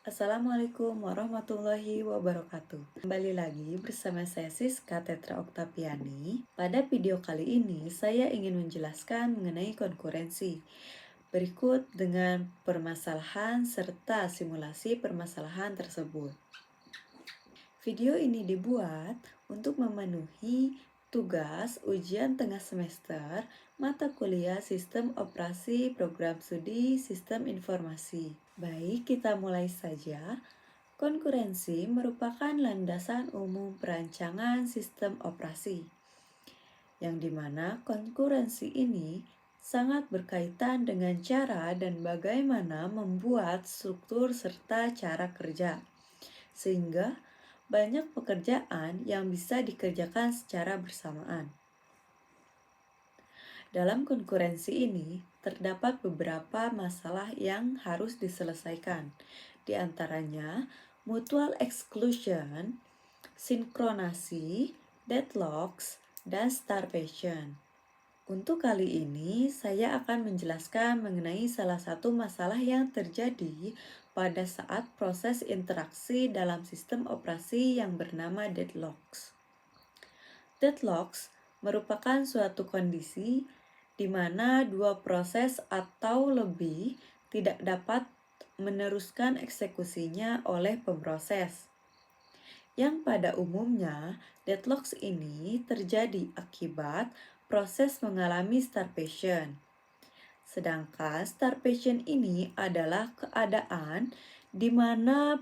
Assalamualaikum warahmatullahi wabarakatuh. Kembali lagi bersama saya Siska Tetra Oktaviani. Pada video kali ini saya ingin menjelaskan mengenai konkurensi. Berikut dengan permasalahan serta simulasi permasalahan tersebut. Video ini dibuat untuk memenuhi tugas ujian tengah semester mata kuliah Sistem Operasi Program Studi Sistem Informasi. Baik, kita mulai saja. Konkurensi merupakan landasan umum perancangan sistem operasi, yang dimana konkurensi ini sangat berkaitan dengan cara dan bagaimana membuat struktur serta cara kerja, sehingga banyak pekerjaan yang bisa dikerjakan secara bersamaan. Dalam konkurensi ini, terdapat beberapa masalah yang harus diselesaikan. Di antaranya, mutual exclusion, sinkronasi, deadlocks, dan starvation. Untuk kali ini, saya akan menjelaskan mengenai salah satu masalah yang terjadi pada saat proses interaksi dalam sistem operasi yang bernama deadlocks. Deadlocks merupakan suatu kondisi di mana dua proses atau lebih tidak dapat meneruskan eksekusinya oleh pemroses. Yang pada umumnya, deadlocks ini terjadi akibat proses mengalami starvation. Sedangkan starvation ini adalah keadaan di mana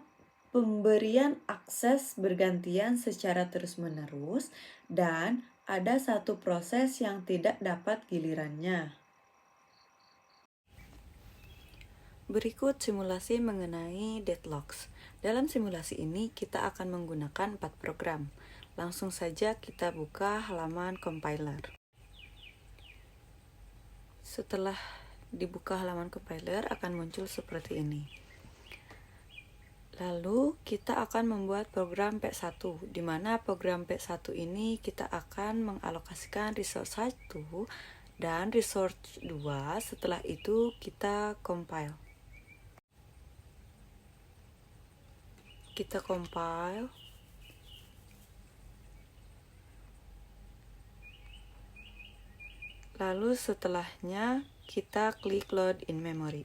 pemberian akses bergantian secara terus-menerus dan ada satu proses yang tidak dapat gilirannya. Berikut simulasi mengenai deadlocks. Dalam simulasi ini kita akan menggunakan 4 program. Langsung saja kita buka halaman compiler. Setelah dibuka halaman compiler akan muncul seperti ini. Lalu kita akan membuat program P1, di mana program P1 ini kita akan mengalokasikan resource 1 dan resource 2. Setelah itu kita compile. Kita compile. Lalu setelahnya kita klik load in memory.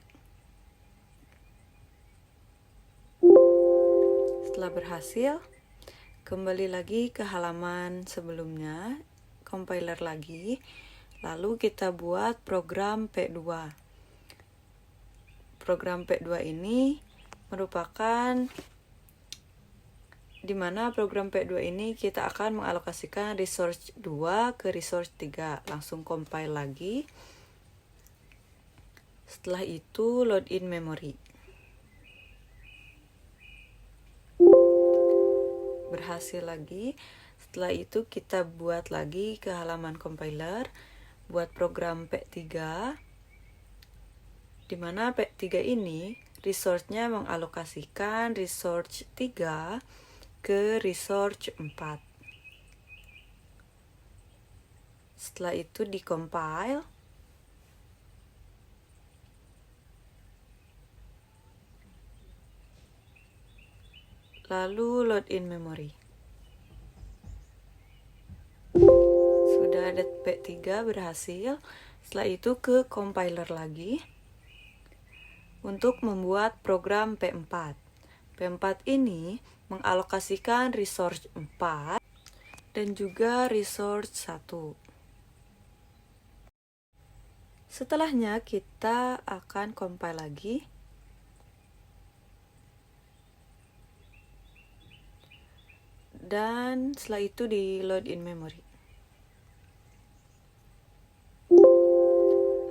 Setelah berhasil, kembali lagi ke halaman sebelumnya, compiler lagi, lalu kita buat program P2. Program P2 ini merupakan di mana program P2 ini kita akan mengalokasikan resource 2 ke resource 3. Langsung compile lagi. Setelah itu load in memory. Berhasil lagi. Setelah itu kita buat lagi ke halaman compiler, buat program P3, di mana P3 ini resource-nya mengalokasikan resource 3 ke resource 4. Setelah itu di-compile. Lalu load in memory. Sudah ada P3 berhasil. Setelah itu ke compiler lagi untuk membuat program P4. P4 ini mengalokasikan resource 4 dan juga resource 1. Setelahnya kita akan compile lagi. Dan setelah itu di load in memory.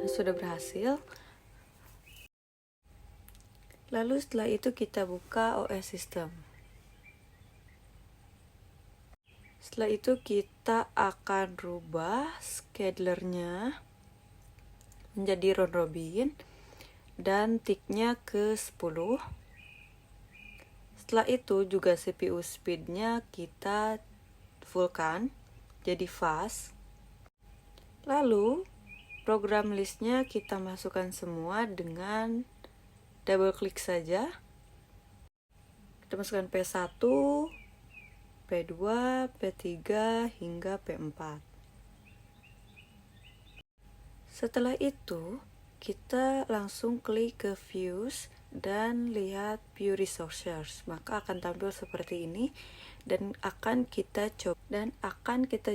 Sudah berhasil. Lalu setelah itu kita buka OS system. Setelah itu kita akan rubah schedulernya menjadi round robin dan ticknya ke 10. Setelah itu juga CPU speednya kita fullkan jadi fast. Lalu program listnya kita masukkan semua dengan double klik saja. Kita masukkan P1, P2, P3, hingga P4. Setelah itu, kita langsung klik ke Views dan lihat View Resources. Maka akan tampil seperti ini dan akan kita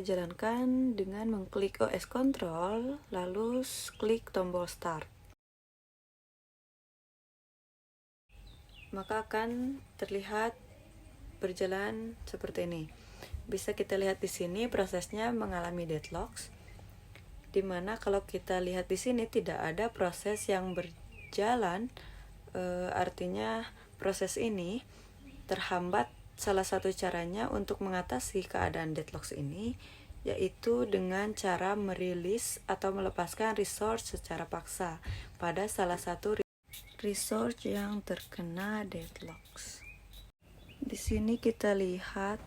jalankan dengan mengklik OS Control lalu klik tombol Start. Maka akan terlihat berjalan seperti ini. Bisa kita lihat di sini prosesnya mengalami deadlocks, dimana kalau kita lihat di sini tidak ada proses yang berjalan, artinya proses ini terhambat. Salah satu caranya untuk mengatasi keadaan deadlocks ini yaitu dengan cara merilis atau melepaskan resource secara paksa pada salah satu resource yang terkena deadlocks. Di sini kita lihat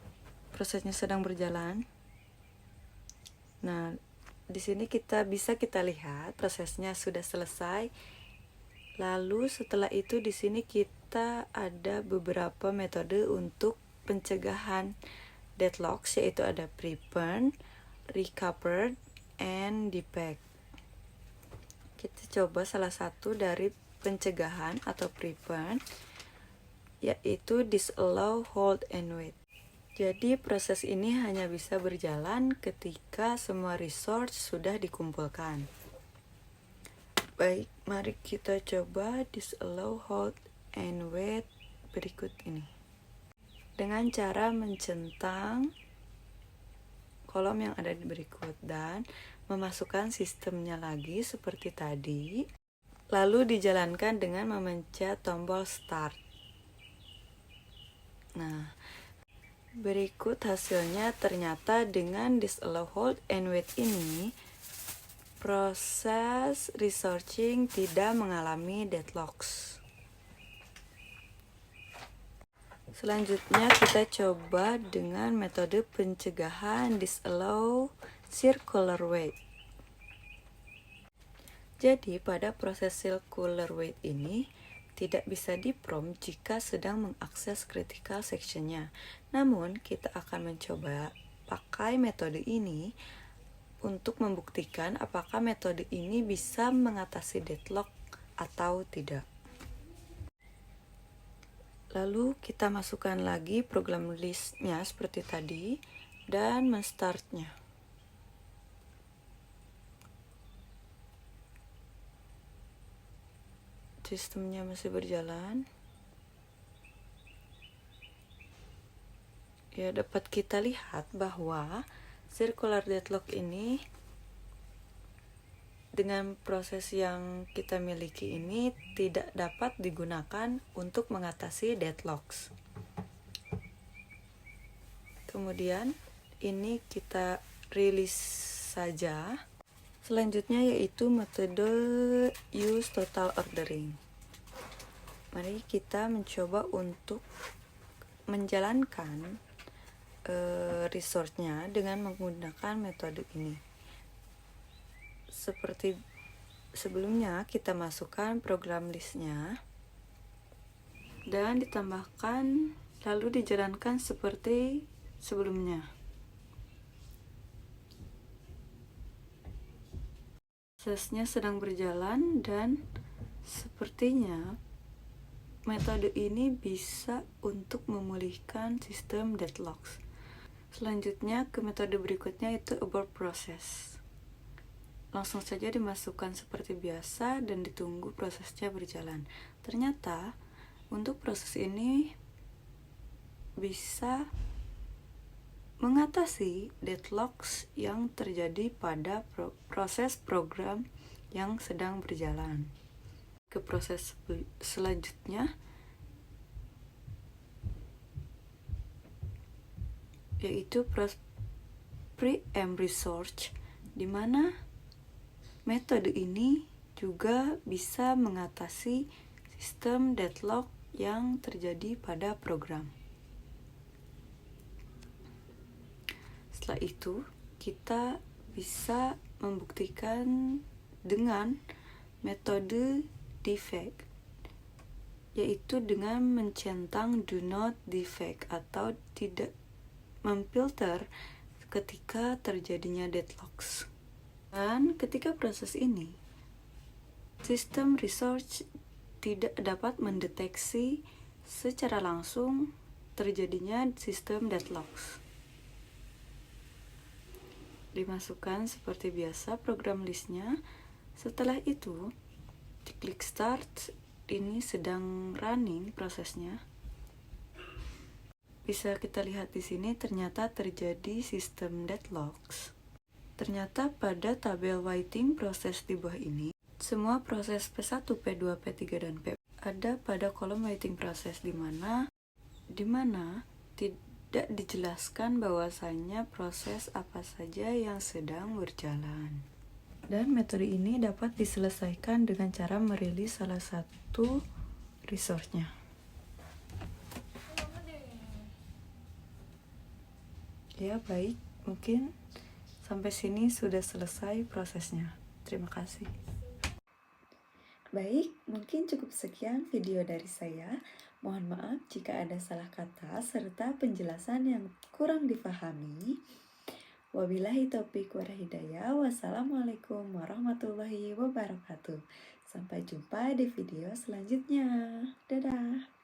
prosesnya sedang berjalan. Nah, di sini bisa kita lihat prosesnya sudah selesai. Lalu setelah itu di sini kita ada beberapa metode untuk pencegahan deadlocks, yaitu ada prevent, recovered, and defect. Kita coba salah satu dari pencegahan atau prevent, yaitu disallow, hold, and wait. Jadi proses ini hanya bisa berjalan ketika semua resource sudah dikumpulkan. Baik, mari kita coba disallow, hold, and wait berikut ini. Dengan cara mencentang kolom yang ada di berikut dan memasukkan sistemnya lagi seperti tadi. Lalu dijalankan dengan memencet tombol Start. Nah, berikut hasilnya. Ternyata dengan disallow, hold, and wait ini proses researching tidak mengalami deadlocks. Selanjutnya kita coba dengan metode pencegahan disallow, circular wait. Jadi pada proses circular wait ini tidak bisa di-prompt jika sedang mengakses critical sectionnya. Namun kita akan mencoba pakai metode ini untuk membuktikan apakah metode ini bisa mengatasi deadlock atau tidak. Lalu kita masukkan lagi program listnya seperti tadi dan men-startnya. Sistemnya masih berjalan. Ya, dapat kita lihat bahwa circular deadlock ini dengan proses yang kita miliki ini tidak dapat digunakan untuk mengatasi deadlocks. Kemudian ini kita rilis saja. Selanjutnya yaitu metode use total ordering. Mari kita mencoba untuk menjalankan resource-nya dengan menggunakan metode ini. Seperti sebelumnya, kita masukkan program listnya dan ditambahkan lalu dijalankan seperti sebelumnya. Prosesnya sedang berjalan dan sepertinya metode ini bisa untuk memulihkan sistem deadlocks. Selanjutnya ke metode berikutnya yaitu abort process. Langsung saja dimasukkan seperti biasa dan ditunggu prosesnya berjalan. Ternyata untuk proses ini bisa mengatasi deadlocks yang terjadi pada proses program yang sedang berjalan. Ke proses selanjutnya yaitu preempt research, di mana metode ini juga bisa mengatasi sistem deadlock yang terjadi pada program. Setelah itu, kita bisa membuktikan dengan metode defect, yaitu dengan mencentang do not defect atau tidak memfilter ketika terjadinya deadlocks. Dan ketika proses ini, sistem research tidak dapat mendeteksi secara langsung terjadinya sistem deadlocks. Dimasukkan seperti biasa program listnya. Setelah itu, diklik start. Ini sedang running prosesnya. Bisa kita lihat di sini ternyata terjadi sistem deadlocks. Ternyata pada tabel waiting proses di bawah ini, semua proses P1, P2, P3, dan P4 ada pada kolom waiting proses di mana tidak dijelaskan bahwasanya proses apa saja yang sedang berjalan. Dan metode ini dapat diselesaikan dengan cara merilis salah satu resource-nya. Ya, baik, mungkin sampai sini sudah selesai prosesnya. Terima kasih. Baik, mungkin cukup sekian video dari saya. Mohon maaf jika ada salah kata serta penjelasan yang kurang dipahami. Wabillahi taufiq wal hidayah. Wassalamualaikum warahmatullahi wabarakatuh. Sampai jumpa di video selanjutnya. Dadah.